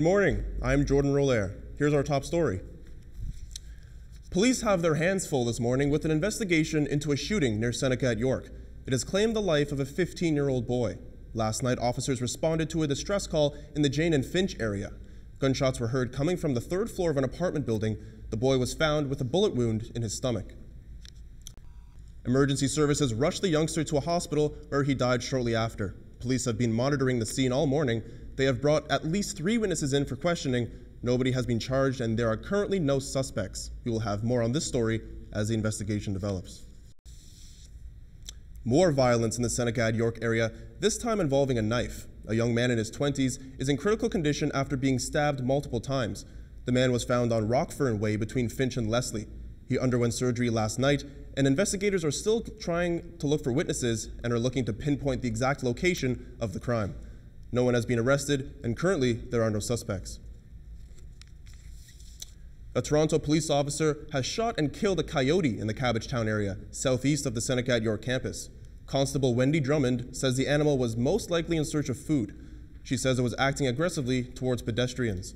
Good morning. I'm Jordan Roller. Here's our top story. Police have their hands full this morning with an investigation into a shooting near Seneca at York. It has claimed the life of a 15-year-old boy. Last night, officers responded to a distress call in the Jane and Finch area. Gunshots were heard coming from the third floor of an apartment building. The boy was found with a bullet wound in his stomach. Emergency services rushed the youngster to a hospital where he died shortly after. Police have been monitoring the scene all morning. They have brought at least 3 witnesses in for questioning. Nobody has been charged, and there are currently no suspects. We will have more on this story as the investigation develops. More violence in the Seneca at York area, this time involving a knife. A young man in his 20s is in critical condition after being stabbed multiple times. The man was found on Rockfern Way between Finch and Leslie. He underwent surgery last night, and investigators are still trying to look for witnesses and are looking to pinpoint the exact location of the crime. No one has been arrested, and currently there are no suspects. A Toronto police officer has shot and killed a coyote in the Cabbagetown area, southeast of the Seneca at York campus. Constable Wendy Drummond says the animal was most likely in search of food. She says it was acting aggressively towards pedestrians.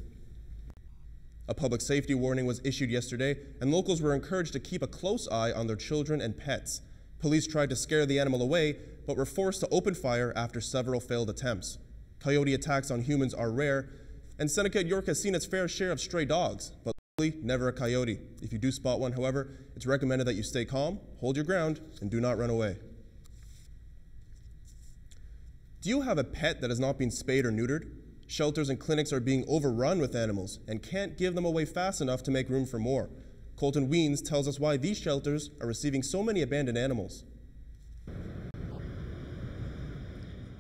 A public safety warning was issued yesterday, and locals were encouraged to keep a close eye on their children and pets. Police tried to scare the animal away, but were forced to open fire after several failed attempts. Coyote attacks on humans are rare, and Seneca at York has seen its fair share of stray dogs, but never a coyote. If you do spot one, however, it's recommended that you stay calm, hold your ground, and do not run away. Do you have a pet that has not been spayed or neutered? Shelters and clinics are being overrun with animals and can't give them away fast enough to make room for more. Colton Weens tells us why these shelters are receiving so many abandoned animals.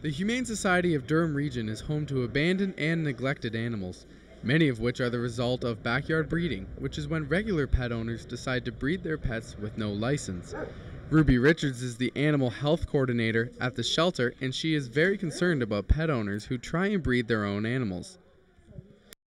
The Humane Society of Durham Region is home to abandoned and neglected animals, many of which are the result of backyard breeding, which is when regular pet owners decide to breed their pets with no license. Ruby Richards is the animal health coordinator at the shelter, and she is very concerned about pet owners who try and breed their own animals.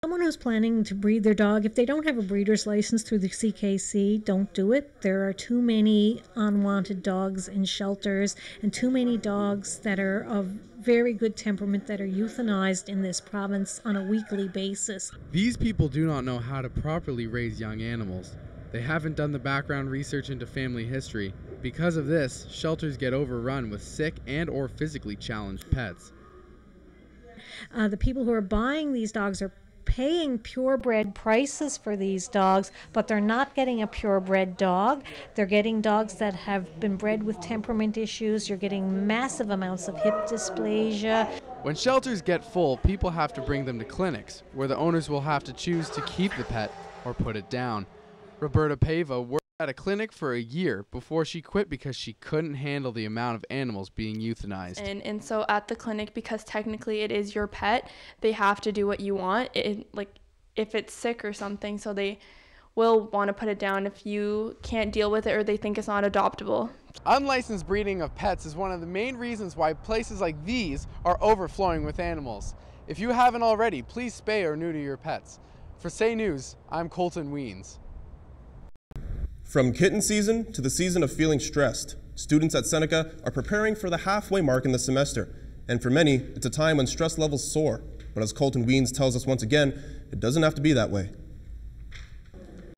Someone who's planning to breed their dog, if they don't have a breeder's license through the CKC, don't do it. There are too many unwanted dogs in shelters and too many dogs that are of very good temperament that are euthanized in this province on a weekly basis. These people do not know how to properly raise young animals. They haven't done the background research into family history. Because of this, shelters get overrun with sick and or physically challenged pets. The people who are buying these dogs are paying purebred prices for these dogs, but they're not getting a purebred dog. They're getting dogs that have been bred with temperament issues. You're getting massive amounts of hip dysplasia. When shelters get full, people have to bring them to clinics, where the owners will have to choose to keep the pet or put it down. Roberta Pava worked at a clinic for a year before she quit because she couldn't handle the amount of animals being euthanized. And so at the clinic, because technically it is your pet, they have to do what you want. Like if it's sick or something, so they will want to put it down if you can't deal with it or they think it's not adoptable. Unlicensed breeding of pets is one of the main reasons why places like these are overflowing with animals. If you haven't already, please spay or neuter your pets. For Say News, I'm Colton Weens. From kitten season to the season of feeling stressed, students at Seneca are preparing for the halfway mark in the semester. And for many, it's a time when stress levels soar. But as Colton Weens tells us once again, it doesn't have to be that way.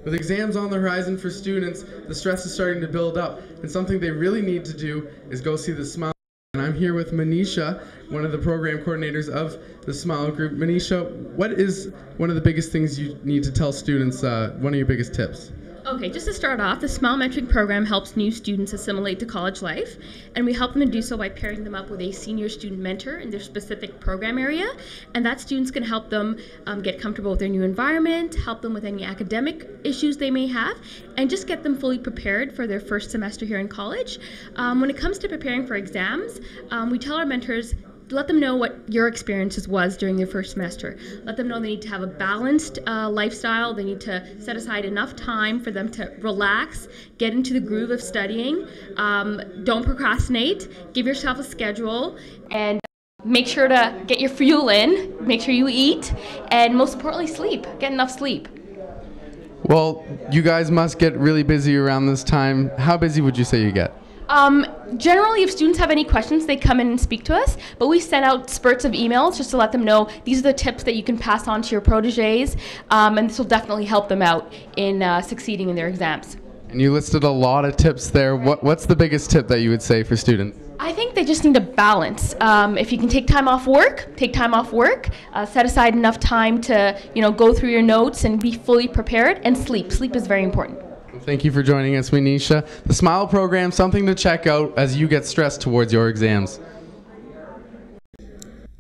With exams on the horizon for students, the stress is starting to build up, and something they really need to do is go see the Smile. And I'm here with Manisha, one of the program coordinators of the Smile Group. Manisha, what is one of the biggest things you need to tell students, one of your biggest tips? Okay, just to start off, the Smile Mentoring Program helps new students assimilate to college life, and we help them to do so by pairing them up with a senior student mentor in their specific program area, and that student's can help them get comfortable with their new environment, help them with any academic issues they may have, and just get them fully prepared for their first semester here in college. When it comes to preparing for exams, we tell our mentors, let them know what your experiences was during their first semester. Let them know they need to have a balanced lifestyle. They need to set aside enough time for them to relax, get into the groove of studying. Don't procrastinate. Give yourself a schedule and make sure to get your fuel in. Make sure you eat, and most importantly, sleep. Get enough sleep. Well, you guys must get really busy around this time. How busy would you say you get? Generally, if students have any questions, they come in and speak to us, but we send out spurts of emails just to let them know these are the tips that you can pass on to your proteges, and this will definitely help them out in succeeding in their exams. And you listed a lot of tips there. What's the biggest tip that you would say for students? I think they just need a balance. If you can take time off work, take time off work. Set aside enough time to, go through your notes and be fully prepared, and sleep. Sleep is very important. Thank you for joining us, Winisha. The SMILE program, something to check out as you get stressed towards your exams.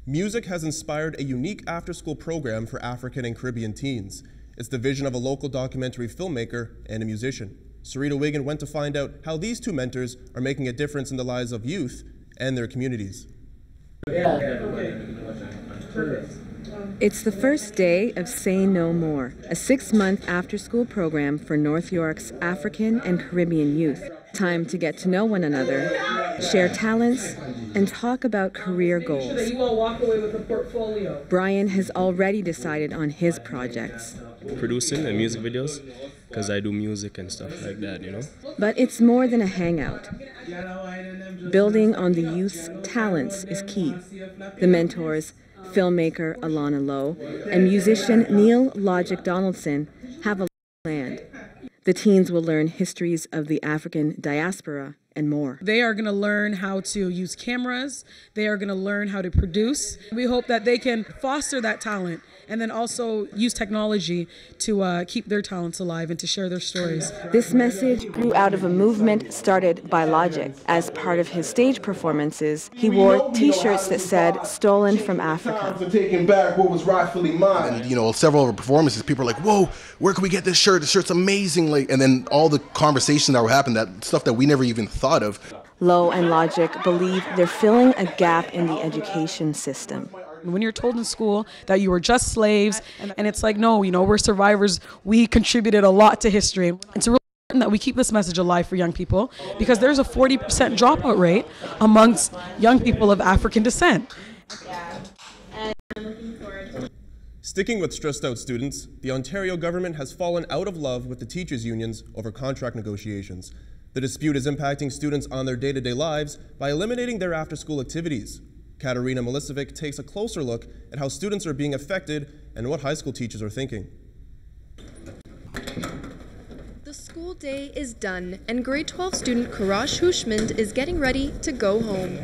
Music has inspired a unique after-school program for African and Caribbean teens. It's the vision of a local documentary filmmaker and a musician. Sarita Wigan went to find out how these two mentors are making a difference in the lives of youth and their communities. It's the first day of Say No More, a 6-month after-school program for North York's African and Caribbean youth. Time to get to know one another, share talents, and talk about career goals. You won't walk away with a portfolio. Brian has already decided on his projects. Producing and music videos, because I do music and stuff like that, But it's more than a hangout. Building on the youth's talents is key. The mentors, filmmaker Alana Lowe and musician Neil Logic Donaldson, have a plan. The teens will learn histories of the African diaspora and more. They are going to learn how to use cameras. They are going to learn how to produce. We hope that they can foster that talent and then also use technology to keep their talents alive and to share their stories. This message grew out of a movement started by Logic. As part of his stage performances, he wore t-shirts that said, "Stolen from Africa." Taking back what was rightfully mine. And, several of our performances, people are like, whoa, where can we get this shirt? This shirt's amazing. And then all the conversations that were happening, that stuff that we never even thought of. Lowe and Logic believe they're filling a gap in the education system. When you're told in school that you were just slaves, and it's like, no, we're survivors. We contributed a lot to history. It's really important that we keep this message alive for young people, because there's a 40% dropout rate amongst young people of African descent. Sticking with stressed out students, the Ontario government has fallen out of love with the teachers' unions over contract negotiations. The dispute is impacting students on their day-to-day lives by eliminating their after-school activities. Katerina Milicevic takes a closer look at how students are being affected and what high school teachers are thinking. The school day is done, and grade 12 student Karash Hushmand is getting ready to go home.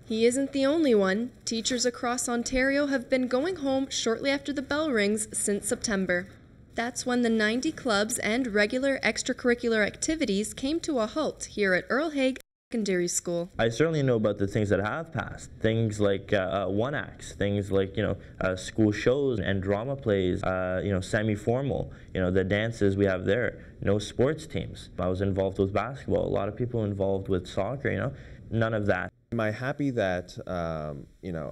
He isn't the only one. Teachers across Ontario have been going home shortly after the bell rings since September. That's when the 90 clubs and regular extracurricular activities came to a halt here at Earl Haig Secondary School. I certainly know about the things that have passed, things like one acts, things like school shows and drama plays, semi-formal, the dances we have there, no sports teams. I was involved with basketball, a lot of people involved with soccer, none of that. Am I happy that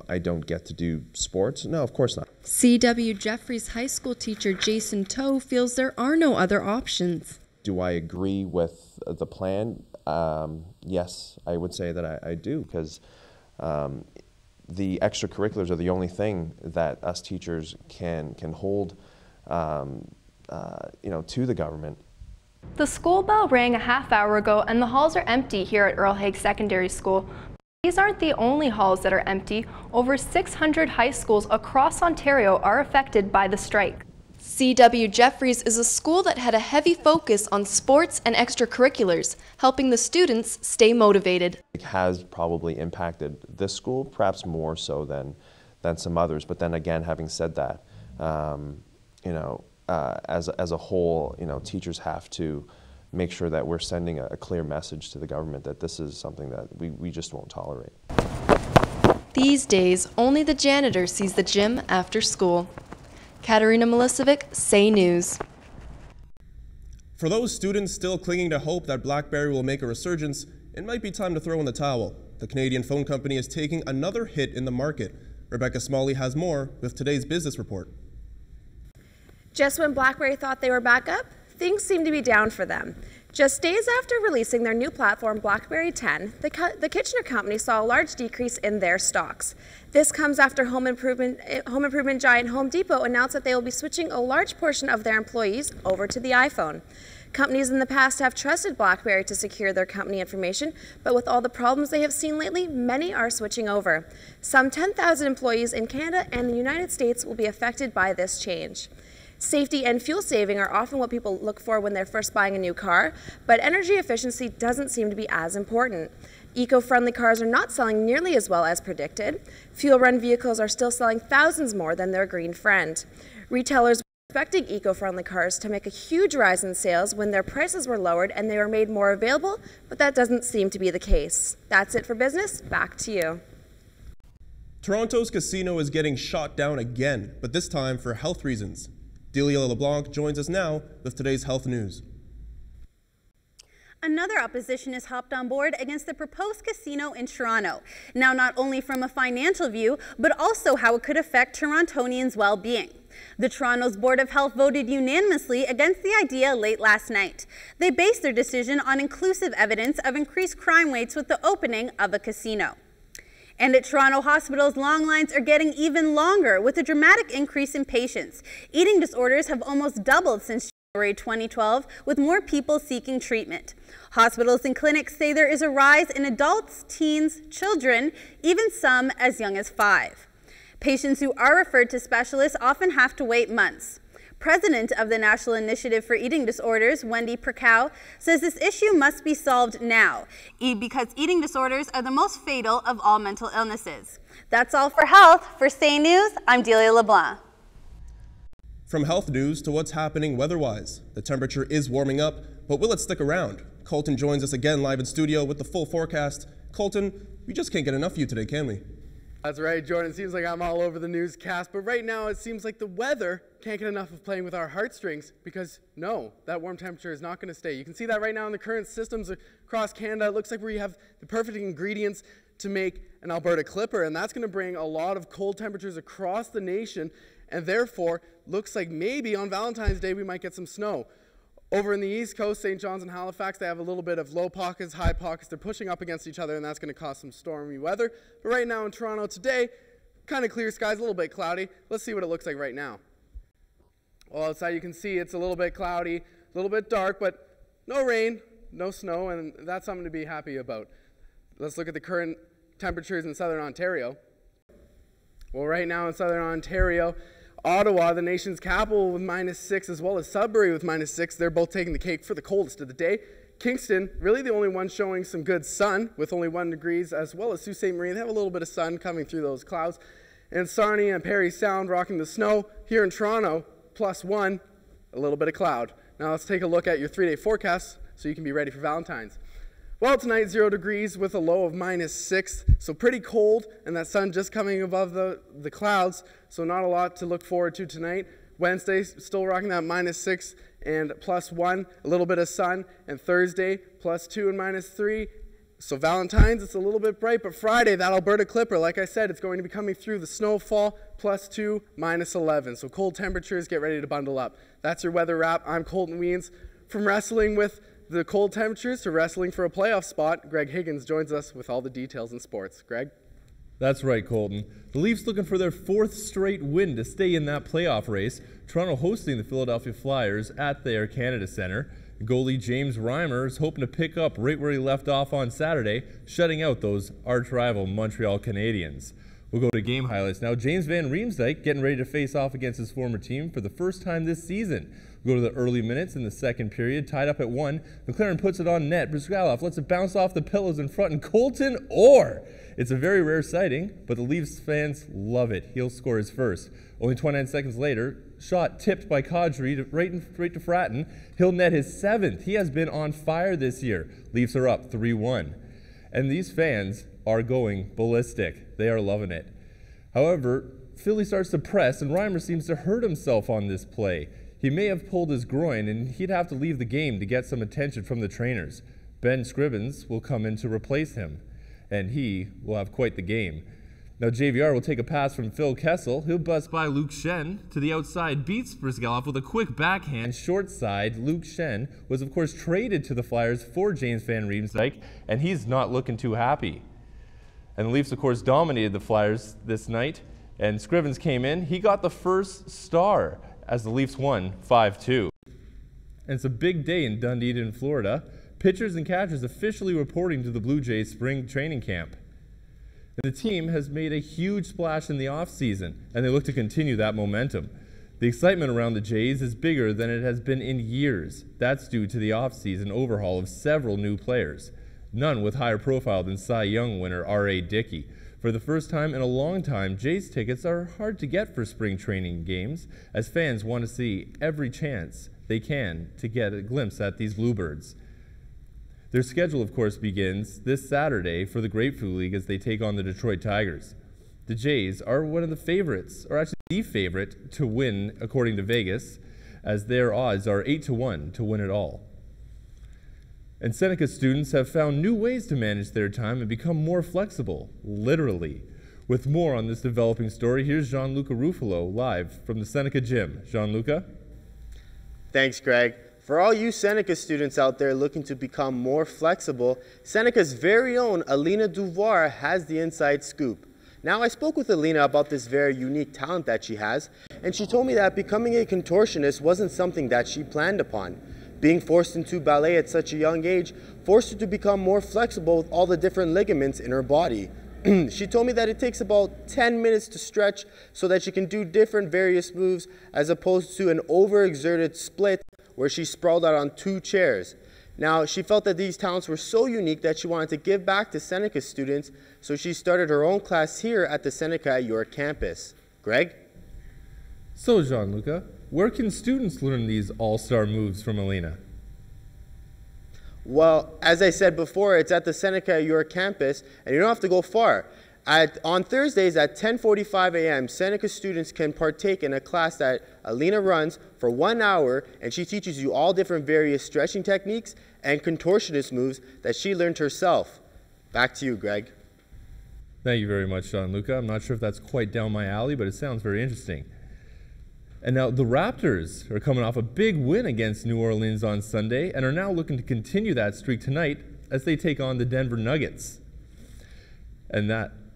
I don't get to do sports? No, of course not. C.W. Jeffries high school teacher Jason Toe feels there are no other options. Do I agree with the plan? Yes, I would say that I do, because the extracurriculars are the only thing that us teachers can hold to the government. The school bell rang a half hour ago and the halls are empty here at Earl Haig Secondary School. These aren't the only halls that are empty. Over 600 high schools across Ontario are affected by the strike. C.W. Jeffries is a school that had a heavy focus on sports and extracurriculars, helping the students stay motivated. It has probably impacted this school, perhaps more so than some others. But then again, having said that, as a whole, teachers have to make sure that we're sending a clear message to the government that this is something that we just won't tolerate. These days, only the janitor sees the gym after school. Katerina Milicevic, Say News. For those students still clinging to hope that BlackBerry will make a resurgence, it might be time to throw in the towel. The Canadian phone company is taking another hit in the market. Rebecca Smalley has more with today's business report. Just when BlackBerry thought they were back up, things seem to be down for them. Just days after releasing their new platform, BlackBerry 10, the Kitchener company saw a large decrease in their stocks. This comes after home improvement giant Home Depot announced that they will be switching a large portion of their employees over to the iPhone. Companies in the past have trusted BlackBerry to secure their company information, but with all the problems they have seen lately, many are switching over. Some 10,000 employees in Canada and the United States will be affected by this change. Safety and fuel saving are often what people look for when they're first buying a new car, but energy efficiency doesn't seem to be as important. Eco-friendly cars are not selling nearly as well as predicted. Fuel-run vehicles are still selling thousands more than their green friend. Retailers were expecting eco-friendly cars to make a huge rise in sales when their prices were lowered and they were made more available, but that doesn't seem to be the case. That's it for business. Back to you. Toronto's casino is getting shot down again, but this time for health reasons. Delia LeBlanc joins us now with today's health news. Another opposition has hopped on board against the proposed casino in Toronto. Now, not only from a financial view, but also how it could affect Torontonians' well-being. The Toronto's Board of Health voted unanimously against the idea late last night. They based their decision on inclusive evidence of increased crime rates with the opening of a casino. And at Toronto hospitals, long lines are getting even longer with a dramatic increase in patients. Eating disorders have almost doubled since January 2012, with more people seeking treatment. Hospitals and clinics say there is a rise in adults, teens, children, even some as young as 5. Patients who are referred to specialists often have to wait months. President of the National Initiative for Eating Disorders, Wendy Percow, says this issue must be solved now because eating disorders are the most fatal of all mental illnesses. That's all for health. For Say News, I'm Delia LeBlanc. From health news to what's happening weather-wise, the temperature is warming up, but will it stick around? Colton joins us again live in studio with the full forecast. Colton, we just can't get enough of you today, can we? That's right, Jordan. It seems like I'm all over the newscast, but right now it seems like the weather can't get enough of playing with our heartstrings because, no, that warm temperature is not going to stay. You can see that right now in the current systems across Canada. It looks like we have the perfect ingredients to make an Alberta Clipper, and that's going to bring a lot of cold temperatures across the nation, and therefore looks like maybe on Valentine's Day we might get some snow. Over in the East Coast, St. John's and Halifax, they have a little bit of low pockets, high pockets. They're pushing up against each other, and that's going to cause some stormy weather. But right now in Toronto today, kind of clear skies, a little bit cloudy. Let's see what it looks like right now. Well, outside you can see it's a little bit cloudy, a little bit dark, but no rain, no snow, and that's something to be happy about. Let's look at the current temperatures in southern Ontario. Well, right now in southern Ontario, Ottawa, the nation's capital, with -6, as well as Sudbury with -6. They're both taking the cake for the coldest of the day. Kingston, really the only one showing some good sun with only 1 degree, as well as Sault Ste. Marie. They have a little bit of sun coming through those clouds. And Sarnia and Parry Sound rocking the snow. Here in Toronto, +1, a little bit of cloud. Now let's take a look at your 3-day forecast so you can be ready for Valentine's. Well, tonight 0 degrees with a low of -6, so pretty cold, and that sun just coming above the clouds, so not a lot to look forward to tonight. Wednesday, still rocking that -6 and +1, a little bit of sun, and Thursday, +2 and -3. So Valentine's, it's a little bit bright, but Friday, that Alberta Clipper, like I said, it's going to be coming through the snowfall, +2, -11. So cold temperatures, get ready to bundle up. That's your weather wrap. I'm Colton Weens. From wrestling with the cold temperatures to wrestling for a playoff spot, Greg Higgins joins us with all the details in sports. Greg? That's right, Colton. The Leafs looking for their 4th straight win to stay in that playoff race. Toronto hosting the Philadelphia Flyers at the Air Canada Centre. Goalie James Reimer is hoping to pick up right where he left off on Saturday, shutting out those arch-rival Montreal Canadiens. We'll go to game highlights now. James Van Riemsdyk getting ready to face off against his former team for the first time this season. We'll go to the early minutes in the second period, tied up at 1. McLaren puts it on net. Brzgalov lets it bounce off the pillows in front, and Colton Orr. It's a very rare sighting, but the Leafs fans love it. He'll score his first. Only 29 seconds later, shot tipped by Kadri right to Fratton. He'll net his 7th. He has been on fire this year. Leafs are up 3-1. And these fans are going ballistic. They are loving it. However, Philly starts to press, and Reimer seems to hurt himself on this play. He may have pulled his groin, and he'd have to leave the game to get some attention from the trainers. Ben Scrivens will come in to replace him, and he will have quite the game. Now JVR will take a pass from Phil Kessel. He'll bust by Luke Shen to the outside, beats Brzgalov with a quick backhand, short side. Luke Shen was of course traded to the Flyers for James Van Riemsdyk, and he's not looking too happy. And the Leafs of course dominated the Flyers this night, and Scrivens came in. He got the first star as the Leafs won 5-2. And it's a big day in Dunedin, Florida. Pitchers and catchers officially reporting to the Blue Jays spring training camp. And the team has made a huge splash in the offseason, and they look to continue that momentum. The excitement around the Jays is bigger than it has been in years. That's due to the offseason overhaul of several new players, none with higher profile than Cy Young winner R.A. Dickey. For the first time in a long time, Jays tickets are hard to get for spring training games, as fans want to see every chance they can to get a glimpse at these Bluebirds. Their schedule, of course, begins this Saturday for the Grapefruit League as they take on the Detroit Tigers. The Jays are one of the favorites, or actually the favorite, to win, according to Vegas, as their odds are 8-1 to win it all. And Seneca students have found new ways to manage their time and become more flexible, literally. With more on this developing story, here's Gianluca Ruffalo live from the Seneca gym. Gianluca? Thanks, Greg. For all you Seneca students out there looking to become more flexible, Seneca's very own Alina Duvoir has the inside scoop. Now, I spoke with Alina about this very unique talent that she has, and she told me that becoming a contortionist wasn't something that she planned upon. Being forced into ballet at such a young age forced her to become more flexible with all the different ligaments in her body. She told me that it takes about 10 minutes to stretch so that she can do different various moves as opposed to an overexerted split where she sprawled out on 2 chairs. Now, she felt that these talents were so unique that she wanted to give back to Seneca students, so she started her own class here at the Seneca at York campus. Greg? So, Gianluca, where can students learn these all-star moves from Alina? Well, as I said before, it's at the Seneca at York campus, and you don't have to go far. On Thursdays at 10:45 a.m., Seneca students can partake in a class that Alina runs for 1 hour, and she teaches you all different various stretching techniques and contortionist moves that she learned herself. Back to you, Greg. Thank you very much, Gianluca. I'm not sure if that's quite down my alley, but it sounds very interesting. And now the Raptors are coming off a big win against New Orleans on Sunday and are now looking to continue that streak tonight as they take on the Denver Nuggets. And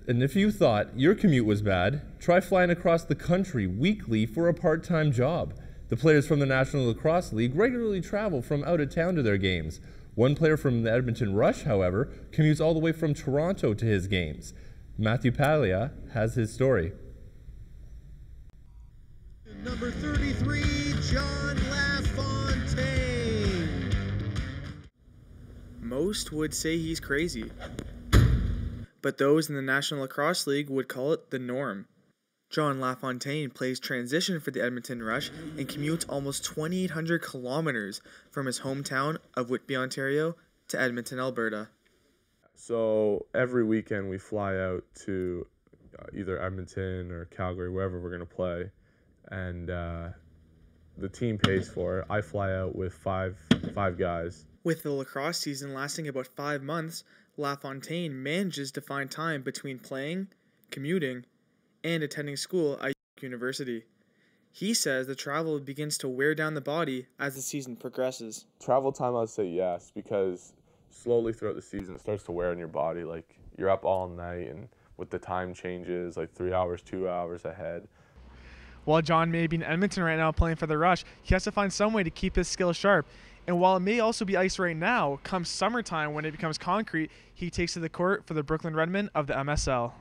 if you thought your commute was bad, try flying across the country weekly for a part-time job. The players from the National Lacrosse League regularly travel from out of town to their games. One player from the Edmonton Rush, however, commutes all the way from Toronto to his games. Matthew Paglia has his story. Number 33, John LaFontaine. Most would say he's crazy, but those in the National Lacrosse League would call it the norm. John LaFontaine plays transition for the Edmonton Rush and commutes almost 2,800 kilometers from his hometown of Whitby, Ontario, to Edmonton, Alberta. So every weekend we fly out to either Edmonton or Calgary, wherever we're going to play, and the team pays for it. I fly out with five guys. With the lacrosse season lasting about 5 months, LaFontaine manages to find time between playing, commuting, and attending school at University. He says the travel begins to wear down the body as the season progresses. Travel time, I'd say yes, because slowly throughout the season it starts to wear on your body. Like, you're up all night, and with the time changes, like 3 hours, 2 hours ahead. While John may be in Edmonton right now playing for the Rush, he has to find some way to keep his skills sharp. And while it may also be ice right now, come summertime when it becomes concrete, he takes to the court for the Brooklyn Redmen of the MSL.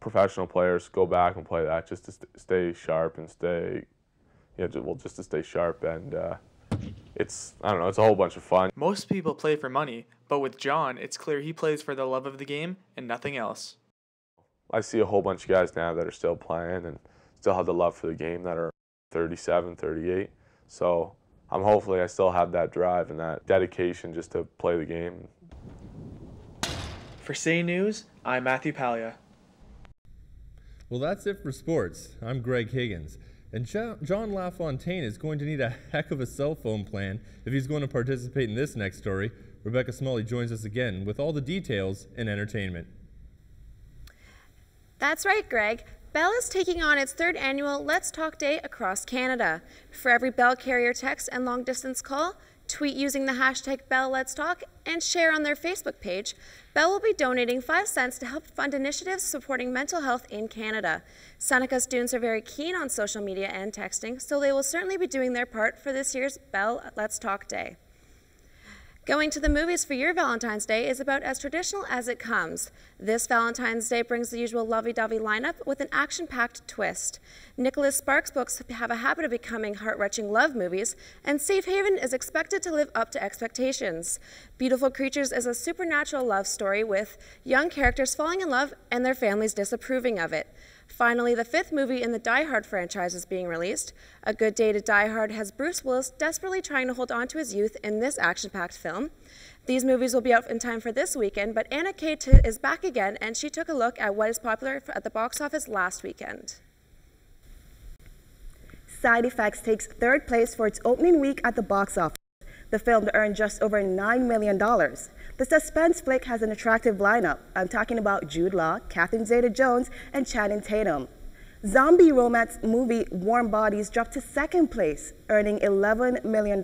Professional players go back and play that just to stay sharp and just to stay sharp. And it's a whole bunch of fun. Most people play for money, but with John, it's clear he plays for the love of the game and nothing else. I see a whole bunch of guys now that are still playing and still have the love for the game that are 37, 38. So hopefully I still have that drive and that dedication just to play the game. For Say News, I'm Matthew Paglia. Well, that's it for sports. I'm Greg Higgins. And John LaFontaine is going to need a heck of a cell phone plan if he's going to participate in this next story. Rebecca Smalley joins us again with all the details in entertainment. That's right, Greg. Bell is taking on its 3rd annual Let's Talk Day across Canada. For every Bell carrier text and long-distance call, Tweet using the hashtag BellLet'sTalk and share on their Facebook page. Bell will be donating 5 cents to help fund initiatives supporting mental health in Canada. Seneca students are very keen on social media and texting, so they will certainly be doing their part for this year's Bell Let's Talk Day. Going to the movies for your Valentine's Day is about as traditional as it comes. This Valentine's Day brings the usual lovey-dovey lineup with an action-packed twist. Nicholas Sparks' books have a habit of becoming heart-wrenching love movies, and Safe Haven is expected to live up to expectations. Beautiful Creatures is a supernatural love story with young characters falling in love and their families disapproving of it. Finally, the 5th movie in the Die Hard franchise is being released. A Good Day to Die Hard has Bruce Willis desperately trying to hold on to his youth in this action-packed film. These movies will be out in time for this weekend, but Anna Kate is back again, and she took a look at what is popular at the box office last weekend. Side Effects takes 3rd place for its opening week at the box office. The film earned just over $9 million. The suspense flick has an attractive lineup. I'm talking about Jude Law, Catherine Zeta-Jones, and Channing Tatum. Zombie romance movie Warm Bodies dropped to 2nd place, earning $11 million.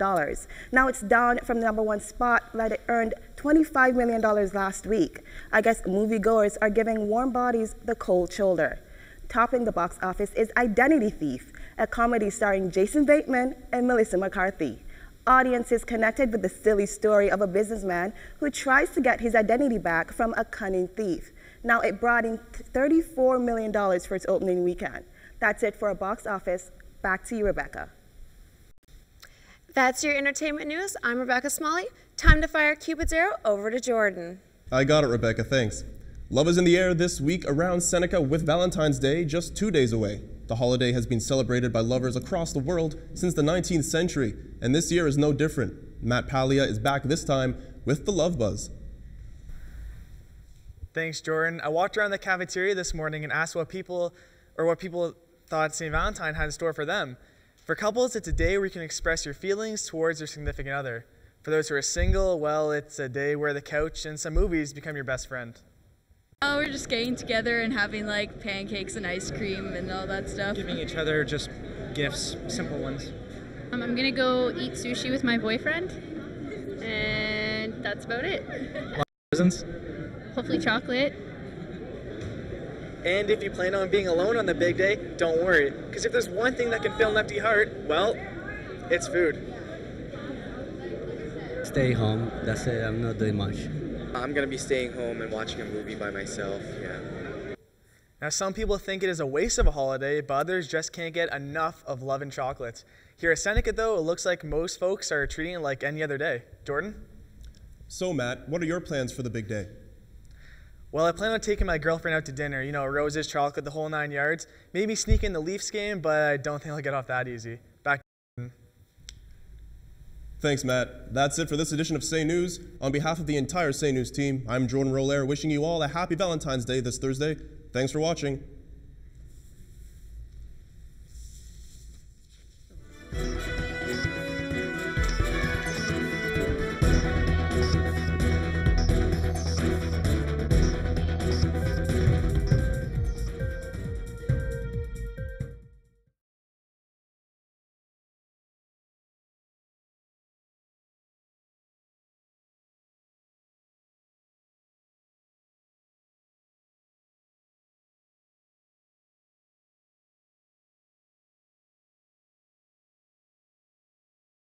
Now it's down from the #1 spot that it earned $25 million last week. I guess moviegoers are giving Warm Bodies the cold shoulder. Topping the box office is Identity Thief, a comedy starring Jason Bateman and Melissa McCarthy. Audiences connected with the silly story of a businessman who tries to get his identity back from a cunning thief. Now it brought in $34 million for its opening weekend. That's it for a box office. Back to you, Rebecca. That's your entertainment news. I'm Rebecca Smalley. Time to fire Cupid's arrow over to Jordan. I got it, Rebecca, thanks. Love is in the air this week around Seneca with Valentine's Day just 2 days away. The holiday has been celebrated by lovers across the world since the 19th century, and this year is no different. Matt Palia is back this time with the Love Buzz. Thanks, Jordan. I walked around the cafeteria this morning and asked what people thought St. Valentine had in store for them. For couples, it's a day where you can express your feelings towards your significant other. For those who are single, well, it's a day where the couch and some movies become your best friend. Oh, we're just getting together and having like pancakes and ice cream and all that stuff. Giving each other just gifts, simple ones. I'm gonna go eat sushi with my boyfriend, and that's about it. Presents? Hopefully chocolate. And if you plan on being alone on the big day, don't worry, because if there's one thing that can fill an empty heart, well, it's food. Stay home, that's it, I'm not doing much. I'm gonna be staying home and watching a movie by myself, yeah. Now, some people think it is a waste of a holiday, but others just can't get enough of love and chocolates. Here at Seneca, though, it looks like most folks are treating it like any other day. Jordan? So, Matt, what are your plans for the big day? Well, I plan on taking my girlfriend out to dinner. You know, roses, chocolate, the whole 9 yards. Maybe sneak in the Leafs game, but I don't think I'll get off that easy. Back to Thanks, Matt. That's it for this edition of Say News. On behalf of the entire Say News team, I'm Jordan Roller, wishing you all a happy Valentine's Day this Thursday. Thanks for watching.